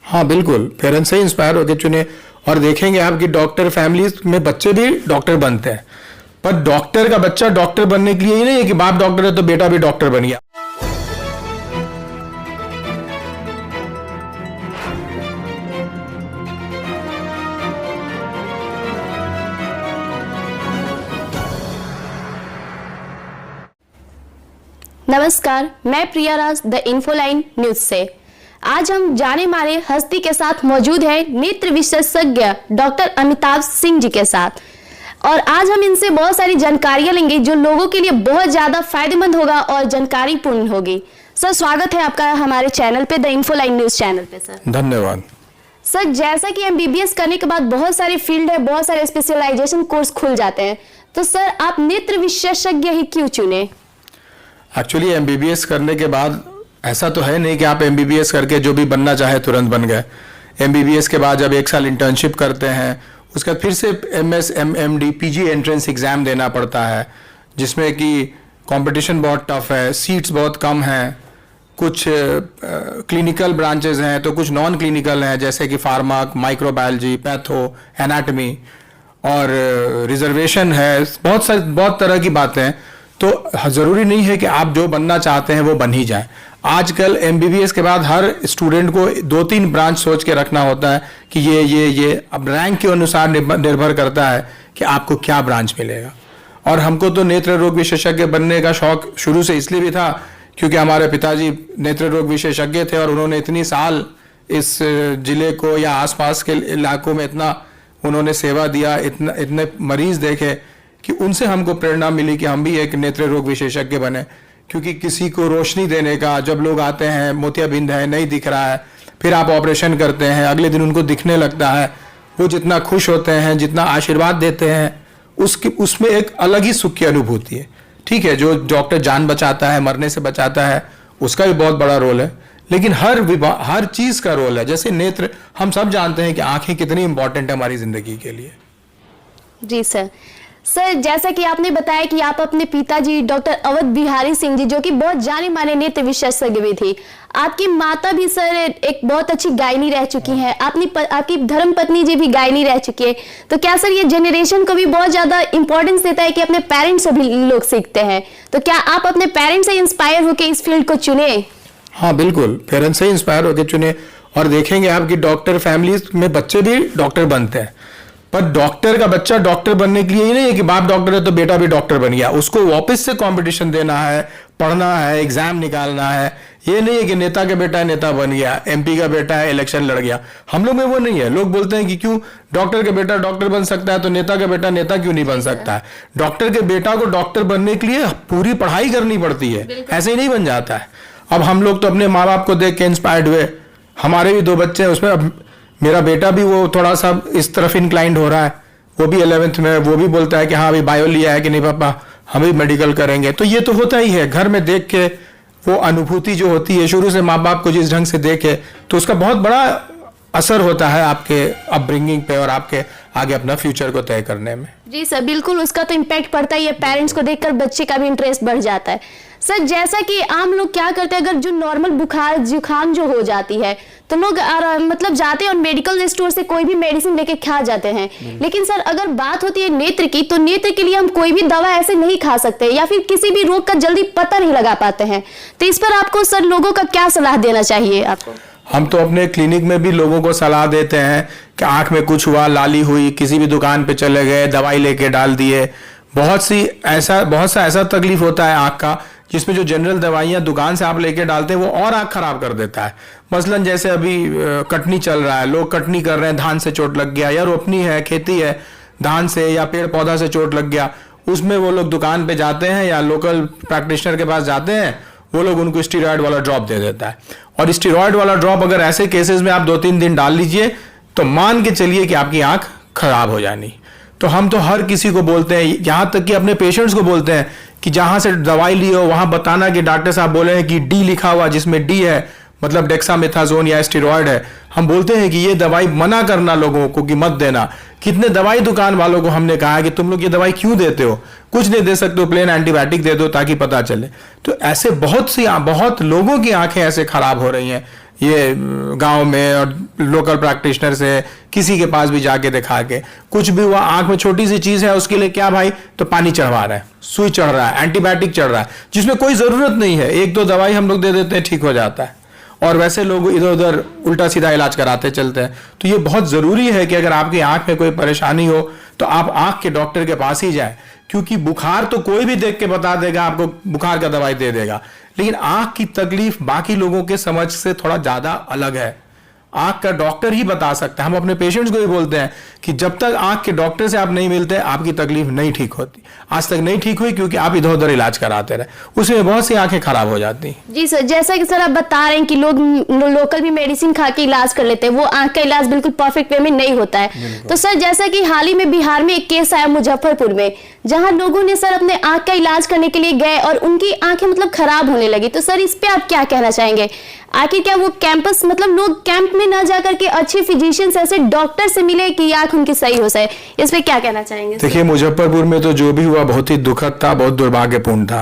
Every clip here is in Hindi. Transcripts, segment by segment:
हाँ बिल्कुल, पेरेंट्स से इंस्पायर होकर चुने। और देखेंगे आप कि डॉक्टर फैमिलीज में बच्चे भी डॉक्टर बनते हैं, पर डॉक्टर का बच्चा डॉक्टर बनने के लिए ही नहीं है कि बाप डॉक्टर है तो बेटा भी डॉक्टर बन गया। नमस्कार, मैं प्रिया राज द इन्फोलाइन न्यूज से। आज हम जाने माने हस्ती के साथ मौजूद है नेत्र विशेषज्ञ डॉक्टर अमिताभ सिंह जी के साथ, और आज हम इनसे बहुत सारी जानकारियां लेंगे जो लोगों के लिए बहुत ज्यादा फायदेमंद होगा और जानकारी पूर्ण होगी। सर, स्वागत है आपका हमारे चैनल पे, द इन्फोलाइन न्यूज चैनल पे। सर धन्यवाद। सर, जैसा कि एमबीबीएस करने के बाद बहुत सारे फील्ड है, बहुत सारे स्पेशलाइजेशन कोर्स खुल जाते हैं, तो सर आप नेत्र विशेषज्ञ ही क्यों चुने? एक्चुअली एमबीबीएस करने के बाद ऐसा तो है नहीं कि आप एमबीबीएस करके जो भी बनना चाहे तुरंत बन गए। एमबीबीएस के बाद जब 1 साल इंटर्नशिप करते हैं, उसके बाद फिर से MS MMD PG entrance exam देना पड़ता है, जिसमें कि कंपटीशन बहुत टफ है, सीट्स बहुत कम हैं। कुछ क्लिनिकल ब्रांचेस हैं तो कुछ नॉन क्लिनिकल हैं, जैसे कि फार्मा, माइक्रोबायोलॉजी, पैथो, एनाटमी, और रिजर्वेशन है, बहुत तरह की बातें हैं। तो ज़रूरी नहीं है कि आप जो बनना चाहते हैं वो बन ही जाए। आजकल एमबीबीएस के बाद हर स्टूडेंट को 2-3 ब्रांच सोच के रखना होता है कि ये अब रैंक के अनुसार निर्भर करता है कि आपको क्या ब्रांच मिलेगा। और हमको तो नेत्र रोग विशेषज्ञ बनने का शौक शुरू से इसलिए भी था क्योंकि हमारे पिताजी नेत्र रोग विशेषज्ञ थे और उन्होंने इतनी साल इस जिले को या आसपास के इलाकों में इतना उन्होंने सेवा दिया, इतने मरीज देखे कि उनसे हमको प्रेरणा मिली कि हम भी एक नेत्र रोग विशेषज्ञ बने। क्योंकि किसी को रोशनी देने का, जब लोग आते हैं मोतियाबिंद है, नहीं दिख रहा है, फिर आप ऑपरेशन करते हैं, अगले दिन उनको दिखने लगता है, वो जितना खुश होते हैं, जितना आशीर्वाद देते हैं, उसमें एक अलग ही सुख की अनुभूति है। ठीक है, जो डॉक्टर जान बचाता है, मरने से बचाता है, उसका भी बहुत बड़ा रोल है, लेकिन हर चीज़ का रोल है। जैसे नेत्र, हम सब जानते हैं कि आंखें कितनी इंपॉर्टेंट है हमारी जिंदगी के लिए। जी सर। सर, जैसा कि आपने बताया कि आप अपने पिताजी डॉक्टर अवध बिहारी सिंह जी, जो कि बहुत जाने माने नेत्र विशेषज्ञ भी थी, आपकी माता भी सर एक बहुत अच्छी गायनी रह चुकी हैं, आपकी धर्म पत्नी जी भी गायनी रह चुकी है, तो क्या सर ये जनरेशन को भी बहुत ज्यादा इंपॉर्टेंस देता है कि अपने पेरेंट्स से भी लोग सीखते हैं, तो क्या आप अपने पेरेंट्स से इंस्पायर होकर इस फील्ड को चुने? हाँ बिल्कुल, पेरेंट्स से इंस्पायर होकर चुने। और देखेंगे आप कि डॉक्टर फैमिलीज में बच्चे भी डॉक्टर बनते हैं, पर डॉक्टर का बच्चा डॉक्टर बनने के लिए ही नहीं है कि बाप डॉक्टर है तो बेटा भी डॉक्टर बन गया। उसको वापस से कंपटीशन देना है, पढ़ना है, एग्जाम निकालना है। ये नहीं है कि नेता का बेटा नेता बन गया, एमपी का बेटा है इलेक्शन लड़ गया। हम लोग में वो नहीं है। लोग बोलते हैं कि क्यों डॉक्टर का बेटा डॉक्टर बन सकता है तो नेता का बेटा नेता क्यों नहीं बन सकता है? डॉक्टर के बेटा को डॉक्टर बनने के लिए पूरी पढ़ाई करनी पड़ती है, ऐसे ही नहीं बन जाता है। अब हम लोग तो अपने माँ बाप को देख के इंस्पायर्ड हुए। हमारे भी 2 बच्चे हैं, उसमें अब मेरा बेटा भी वो थोड़ा सा इस तरफ इंक्लाइंड हो रहा है, वो भी 11th में, वो भी बोलता है कि हाँ अभी बायो लिया है कि नहीं पापा हम भी मेडिकल करेंगे। तो ये तो होता ही है, घर में देख के वो अनुभूति जो होती है शुरू से माँ बाप को जिस ढंग से देखे, तो उसका बहुत बड़ा असर होता है आपके अपब्रिंगिंग पे और आपके आगे अपना फ्यूचर को तय करने में। जी सर, बिल्कुल उसका तो इम्पैक्ट पड़ता ही है। पेरेंट्स को देखकर बच्चे का भी इंटरेस्ट बढ़ जाता है। सर, जैसा कि आम लोग क्या करते हैं, अगर जो नॉर्मल बुखार जुकाम जो हो जाती है तो लोग मतलब जाते हैं और मेडिकल स्टोर से कोई भी मेडिसिन लेके खा जाते हैं, लेकिन सर अगर बात होती है नेत्र की, तो नेत्र के लिए हम कोई भी दवा ऐसे नहीं खा सकते या फिर किसी भी रोग का जल्दी पता नहीं लगा पाते हैं। तो इस पर आपको सर लोगों का क्या सलाह देना चाहिए आपको? हम तो अपने क्लिनिक में भी लोगों को सलाह देते हैं कि आंख में कुछ हुआ, लाली हुई, किसी भी दुकान पे चले गए, दवाई लेके डाल दिए। बहुत सा ऐसा तकलीफ होता है आंख का, जिसमें जो जनरल दवाइयाँ दुकान से आप लेके डालते हैं वो और आंख खराब कर देता है। मसलन जैसे अभी कटनी चल रहा है, लोग कटनी कर रहे हैं, धान से चोट लग गया, या रोपनी है, खेती है, धान से या पेड़ पौधा से चोट लग गया, उसमें वो लोग दुकान पे जाते हैं या लोकल प्रैक्टिशनर के पास जाते हैं, वो लोग उनको स्टीरॉयड वाला ड्रॉप दे देता है। और स्टीरॉयड वाला ड्रॉप अगर ऐसे केसेस में आप 2-3 दिन डाल लीजिए तो मान के चलिए कि आपकी आंख खराब हो जानी। तो हम तो हर किसी को बोलते हैं, यहाँ तक कि अपने पेशेंट्स को बोलते हैं कि जहाँ से दवाई ली हो वहाँ बताना कि डॉक्टर साहब बोले हैं कि डी लिखा हुआ, जिसमें डी है मतलब डेक्सामेथाजोन या स्टेरॉयड है। हम बोलते हैं कि ये दवाई मना करना लोगों को कि मत देना। कितने दवाई दुकान वालों को हमने कहा है कि तुम लोग ये दवाई क्यों देते हो, कुछ नहीं दे सकते हो, प्लेन एंटीबायोटिक दे दो ताकि पता चले। तो ऐसे बहुत लोगों की आंखें ऐसे खराब हो रही हैं ये गांव में और लोकल प्रैक्टिशनर से, किसी के पास भी जाके दिखा के, कुछ भी हुआ, आंख में छोटी सी चीज है उसके लिए क्या भाई, तो पानी चढ़वा रहा है, सुई चढ़ रहा है, एंटीबायोटिक चढ़ रहा है, जिसमें कोई जरूरत नहीं है, एक दो दवाई हम लोग दे देते हैं, ठीक हो जाता है। और वैसे लोग इधर उधर उल्टा सीधा इलाज कराते चलते हैं। तो ये बहुत जरूरी है कि अगर आपकी आंख में कोई परेशानी हो तो आप आंख के डॉक्टर के पास ही जाएं, क्योंकि बुखार तो कोई भी देख के बता देगा, आपको बुखार का दवाई दे देगा, लेकिन आंख की तकलीफ बाकी लोगों के समझ से थोड़ा ज्यादा अलग है। आंख का डॉक्टर ही बता सकता है। हम अपने पेशेंट्स को ही बोलते हैं कि जब तक आंख के डॉक्टर से आप नहीं मिलते आपकी तकलीफ नहीं ठीक होती। आज तक नहीं ठीक हुई क्योंकि आप इधर उधर इलाज कराते रहे, उसमें बहुत सी आंखें खराब हो जाती हैं। जी सर, जैसा कि सर आप बता रहे हैं कि लोग लोकल भी मेडिसिन खा के इलाज कर लेते हैं, वो आंख का इलाज बिल्कुल परफेक्ट वे में नहीं होता है। तो सर जैसा कि हाल ही में बिहार में एक केस आया मुजफ्फरपुर में, जहां लोगों ने सर अपने आंख का इलाज करने के लिए गए और उनकी आंखें मतलब खराब होने लगी। तो सर इस पे आप क्या कहना चाहेंगे? आखिर क्या वो कैंपस मतलब लोग कैंप में ना जाकर के अच्छे फिजिशियंस ऐसे डॉक्टर से मिले कि आंख उनकी सही हो सके, इस पे क्या कहना चाहेंगे? देखिए, मुजफ्फरपुर में तो जो भी हुआ बहुत ही दुखद था, बहुत दुर्भाग्यपूर्ण था।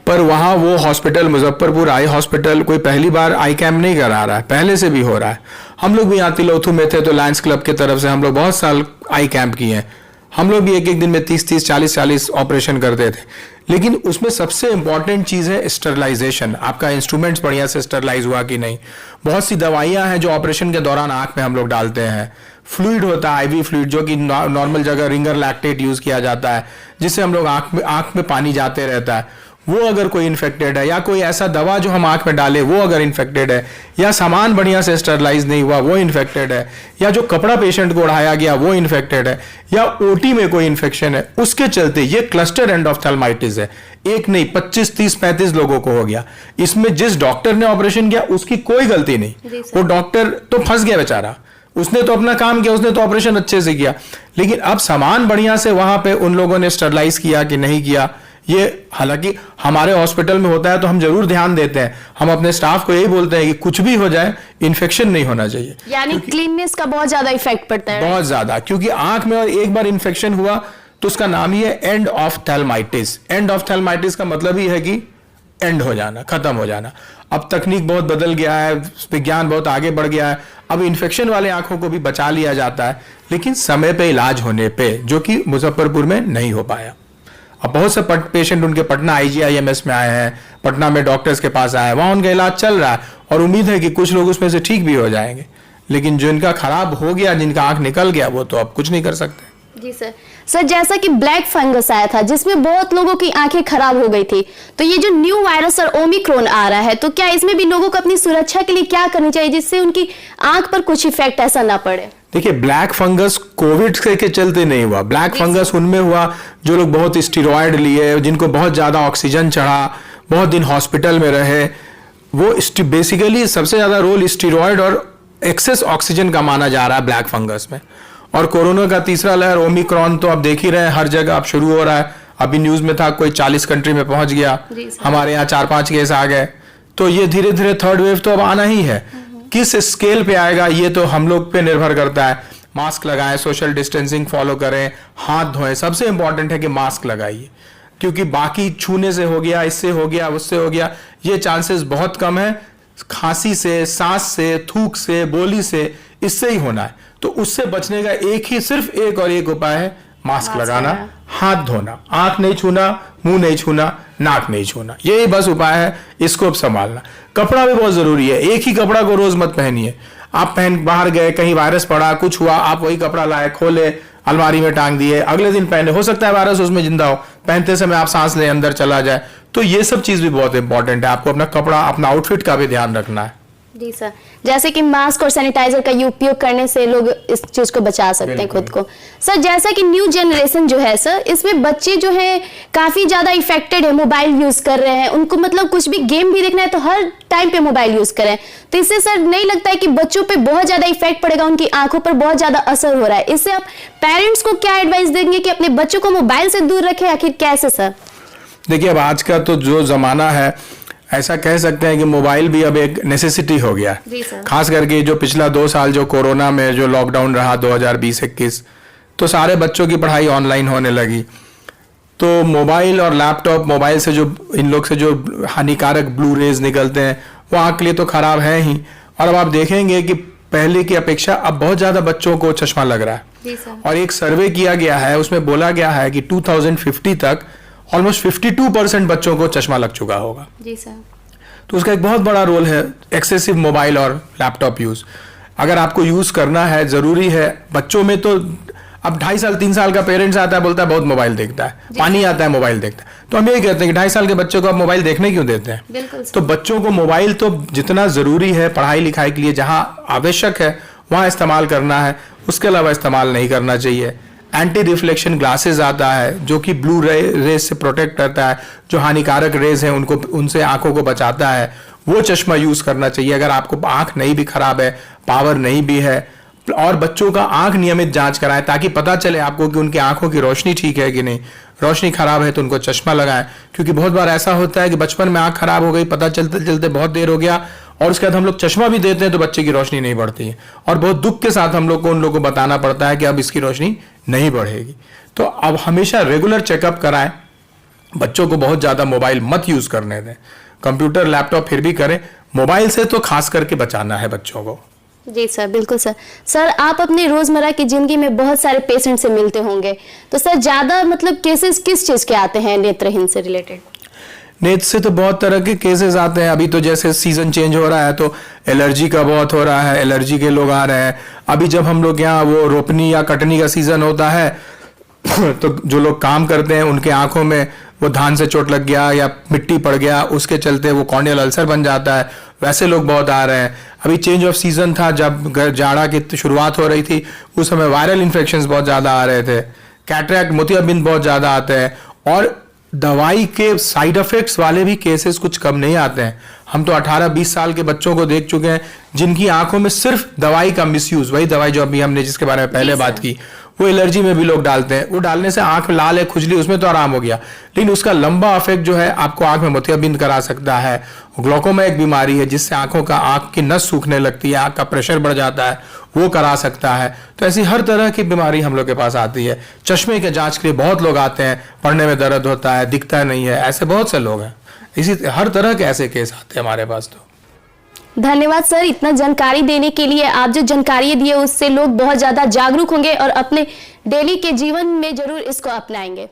पर वहां वो हॉस्पिटल, मुजफ्फरपुर आई हॉस्पिटल, कोई पहली बार आई कैम्प नहीं करा रहा है, पहले से भी हो रहा है। हम लोग भी यहाँ तिलौथू में थे तो लायंस क्लब की तरफ से हम लोग बहुत साल आई कैंप किए हैं। हम लोग भी एक एक दिन में 30-30, 40-40 ऑपरेशन करते थे। लेकिन उसमें सबसे इंपॉर्टेंट चीज है स्टरलाइजेशन, आपका इंस्ट्रूमेंट्स बढ़िया से स्टरलाइज हुआ कि नहीं। बहुत सी दवाइयां हैं जो ऑपरेशन के दौरान आंख में हम लोग डालते हैं। फ्लूइड होता है, आईवी फ्लूइड, जो कि नॉर्मल जगह रिंगर लैक्टेट यूज किया जाता है, जिससे हम लोग आंख में पानी जाते रहता है। वो अगर कोई इन्फेक्टेड है, या कोई ऐसा दवा जो हम आंख में डाले वो अगर इन्फेक्टेड है, या सामान बढ़िया से स्टरलाइज नहीं हुआ वो इन्फेक्टेड है, या जो कपड़ा पेशेंट को ओढ़ाया गया वो इन्फेक्टेड है, या ओटी में कोई इन्फेक्शन है, उसके चलते ये क्लस्टर एंडोफ्थेल्माइटिस है। एक नहीं, 25, 30, 35 लोगों को हो गया। इसमें जिस डॉक्टर ने ऑपरेशन किया उसकी कोई गलती नहीं, वो डॉक्टर तो फंस गया बेचारा, उसने तो अपना काम किया, उसने तो ऑपरेशन अच्छे से किया। लेकिन अब सामान बढ़िया से वहां पे उन लोगों ने स्टरलाइज किया कि नहीं किया, ये हालांकि हमारे हॉस्पिटल में होता है तो हम जरूर ध्यान देते हैं। हम अपने स्टाफ को यही बोलते हैं कि कुछ भी हो जाए इन्फेक्शन नहीं होना चाहिए, यानी क्लीननेस का बहुत ज्यादा इफेक्ट पड़ता है। बहुत ज्यादा, क्योंकि आंख में और एक बार इन्फेक्शन हुआ तो उसका नाम ही है एंड ऑफ थैल्माइटिस। एंड ऑफ थैल्माइटिस का मतलब ही है कि एंड हो जाना, खत्म हो जाना। अब तकनीक बहुत बदल गया है, विज्ञान बहुत आगे बढ़ गया है, अब इन्फेक्शन वाले आंखों को भी बचा लिया जाता है, लेकिन समय पे इलाज होने पे, जो कि मुजफ्फरपुर में नहीं हो पाया। अब बहुत से पेशेंट उनके पटना IGIMS में आए हैं, पटना में डॉक्टर्स के पास आए हैं, वहां उनका इलाज चल रहा है और उम्मीद है कि कुछ लोग उसमें से ठीक भी हो जाएंगे। लेकिन जो इनका खराब हो गया, जिनका आंख निकल गया, वो तो अब कुछ नहीं कर सकते। जी सर। सर जैसा कि ब्लैक फंगस आया था जिसमें बहुत लोगों की आंखें खराब हो गई थी, तो ये जो न्यू वायरस और ओमिक्रॉन आ रहा है, तो क्या इसमें भी लोगों को अपनी सुरक्षा के लिए क्या करनी चाहिए जिससे उनकी आंख पर कुछ इफेक्ट ऐसा ना पड़े? देखिए, ब्लैक फंगस कोविड के चलते नहीं हुआ। ब्लैक फंगस उनमें हुआ जो लोग बहुत स्टीरॉयड लिए, जिनको बहुत ज्यादा ऑक्सीजन चढ़ा, बहुत दिन हॉस्पिटल में रहे। वो बेसिकली सबसे ज्यादा रोल स्टीरॉयड और एक्सेस ऑक्सीजन का माना जा रहा है ब्लैक फंगस में। और कोरोना का तीसरा लहर ओमिक्रॉन तो आप देख ही रहे हैं, हर जगह अब शुरू हो रहा है। अभी न्यूज में था कोई 40 कंट्री में पहुंच गया, हमारे यहाँ 4-5 केस आ गए। तो ये धीरे धीरे थर्ड वेव तो अब आना ही है। किस स्केल पे आएगा ये तो हम लोग पे निर्भर करता है। मास्क लगाएं, सोशल डिस्टेंसिंग फॉलो करें, हाथ धोएं। सबसे इंपॉर्टेंट है कि मास्क लगाइए, क्योंकि बाकी छूने से हो गया, इससे हो गया, उससे हो गया, ये चांसेस बहुत कम है। खांसी से, सांस से, थूक से, बोली से, इससे ही होना है। तो उससे बचने का सिर्फ एक और एक उपाय है, मास्क लगाना, हाथ धोना, आंख नहीं छूना, मुंह नहीं छूना, नाक नहीं छूना, यही बस उपाय है। इसको संभालना। कपड़ा भी बहुत जरूरी है, एक ही कपड़ा को रोज मत पहनिए। आप बाहर गए, कहीं वायरस पड़ा, कुछ हुआ, आप वही कपड़ा लाए, खोले, अलमारी में टांग दिए, अगले दिन पहने, हो सकता है वायरस उसमें जिंदा हो, पहनते समय आप सांस ले, अंदर चला जाए। तो ये सब चीज भी बहुत इंपॉर्टेंट है। आपको अपना कपड़ा, अपना आउटफिट का भी ध्यान रखना है। जी सर, जैसे कि मास्क और सैनिटाइजर का उपयोग करने से लोग इस चीज को बचा सकते हैं खुद को। सर जैसा कि न्यू जनरेशन जो है सर, इसमें बच्चे जो है काफी ज्यादा इफेक्टेड है, मोबाइल यूज कर रहे हैं, उनको मतलब कुछ भी गेम भी देखना है तो हर टाइम पे मोबाइल यूज करें। तो इससे सर नहीं लगता है कि बच्चों पे बहुत ज्यादा इफेक्ट पड़ेगा, उनकी आंखों पर बहुत ज्यादा असर हो रहा है? इससे आप पेरेंट्स को क्या एडवाइस देंगे कि अपने बच्चों को मोबाइल से दूर रखें, आखिर कैसे सर? देखिए, अब आज का तो जो जमाना है, ऐसा कह सकते हैं कि मोबाइल भी अब एक नेसेसिटी हो गया है। खास करके जो पिछला 2 साल जो कोरोना में जो लॉकडाउन रहा 2020-21, तो सारे बच्चों की पढ़ाई ऑनलाइन होने लगी। तो मोबाइल और लैपटॉप, मोबाइल से जो इन लोग से जो हानिकारक ब्लू रेज निकलते हैं वो आंख के लिए तो खराब है ही। और अब आप देखेंगे कि पहले की अपेक्षा अब बहुत ज्यादा बच्चों को चश्मा लग रहा है। जी सर। और एक सर्वे किया गया है, उसमें बोला गया है कि 2050 तक ऑलमोस्ट 52% बच्चों को चश्मा लग चुका होगा। जी सर। तो उसका एक बहुत बड़ा रोल है एक्सेसिव मोबाइल और लैपटॉप यूज। अगर आपको यूज करना है, जरूरी है। बच्चों में तो अब 2.5 साल 3 साल का पेरेंट्स आता है, बोलता है बहुत मोबाइल देखता है, पानी आता है मोबाइल देखता है, तो हम यही कहते हैं कि 2.5 साल के बच्चे को आप मोबाइल देखने क्यों देते हैं? बिल्कुल सर। तो बच्चों को मोबाइल तो जितना जरूरी है पढ़ाई लिखाई के लिए, जहां आवश्यक है वहां इस्तेमाल करना है, उसके अलावा इस्तेमाल नहीं करना चाहिए। एंटी रिफ्लेक्शन ग्लासेस आता है जो कि ब्लू रेज से प्रोटेक्ट करता है, जो हानिकारक रेज हैं उनको, उनसे आंखों को बचाता है, वो चश्मा यूज करना चाहिए। अगर आपको आंख नहीं भी खराब है, पावर नहीं भी है, और बच्चों का आंख नियमित जांच कराएं ताकि पता चले आपको कि उनकी आंखों की रोशनी ठीक है कि नहीं। रोशनी खराब है तो उनको चश्मा लगाएं, क्योंकि बहुत बार ऐसा होता है कि बचपन में आंख खराब हो गई, पता चलते चलते बहुत देर हो गया, और उसके बाद हम लोग चश्मा भी देते हैं तो बच्चे की रोशनी नहीं बढ़ती है, और बहुत दुख के साथ हम लोग को उन लोगों को बताना पड़ता है कि अब इसकी रोशनी नहीं बढ़ेगी। तो अब हमेशा रेगुलर चेकअप कराएं। बच्चों को बहुत ज्यादा मोबाइल मत यूज करने दें। कंप्यूटर लैपटॉप फिर भी करें, मोबाइल से तो खास करके बचाना है बच्चों को। जी सर, बिल्कुल सर। सर, आप अपनी रोजमर्रा की जिंदगी में बहुत सारे पेशेंट से मिलते होंगे, तो सर ज्यादा मतलब केसेस किस चीज के आते हैं नेत्रहीन से रिलेटेड? नेत्र से तो बहुत तरह के केसेस आते हैं। अभी तो जैसे सीजन चेंज हो रहा है तो एलर्जी का बहुत हो रहा है, एलर्जी के लोग आ रहे हैं। अभी जब हम लोग यहाँ वो रोपनी या कटनी का सीजन होता है तो जो लोग काम करते हैं उनके आंखों में वो धान से चोट लग गया या मिट्टी पड़ गया, उसके चलते वो कॉर्नियल अल्सर बन जाता है, वैसे लोग बहुत आ रहे हैं। अभी चेंज ऑफ सीजन था, जब जाड़ा की शुरुआत हो रही थी, उस समय वायरल इन्फेक्शंस बहुत ज्यादा आ रहे थे। कैटरैक्ट, मोतियाबिंद बहुत ज्यादा आते हैं, और दवाई के साइड इफेक्ट्स वाले भी केसेस कुछ कम नहीं आते हैं। हम तो 18-20 साल के बच्चों को देख चुके हैं जिनकी आंखों में सिर्फ दवाई का मिसयूज, वही दवाई जो अभी हमने जिसके बारे में पहले बात की, वो एलर्जी में भी लोग डालते हैं। वो डालने से आंख लाल है, खुजली, उसमें तो आराम हो गया, लेकिन उसका लंबा इफेक्ट जो है आपको आंख में मोतियाबिंद करा सकता है। ग्लोकोमा एक बीमारी है जिससे आंखों का, आंख की नस सूखने लगती है, आंख का प्रेशर बढ़ जाता है, वो करा सकता है। तो ऐसी हर तरह की बीमारी हम लोग के पास आती है। चश्मे के जांच के लिए बहुत लोग आते हैं, पढ़ने में दर्द होता है, दिखता नहीं है, ऐसे बहुत से लोग हैं। इसी हर तरह के ऐसे केस आते हैं हमारे पास। तो धन्यवाद सर, इतना जानकारी देने के लिए। आप जो जानकारी दिए उससे लोग बहुत ज्यादा जागरूक होंगे और अपने डेली के जीवन में जरूर इसको अपनाएंगे।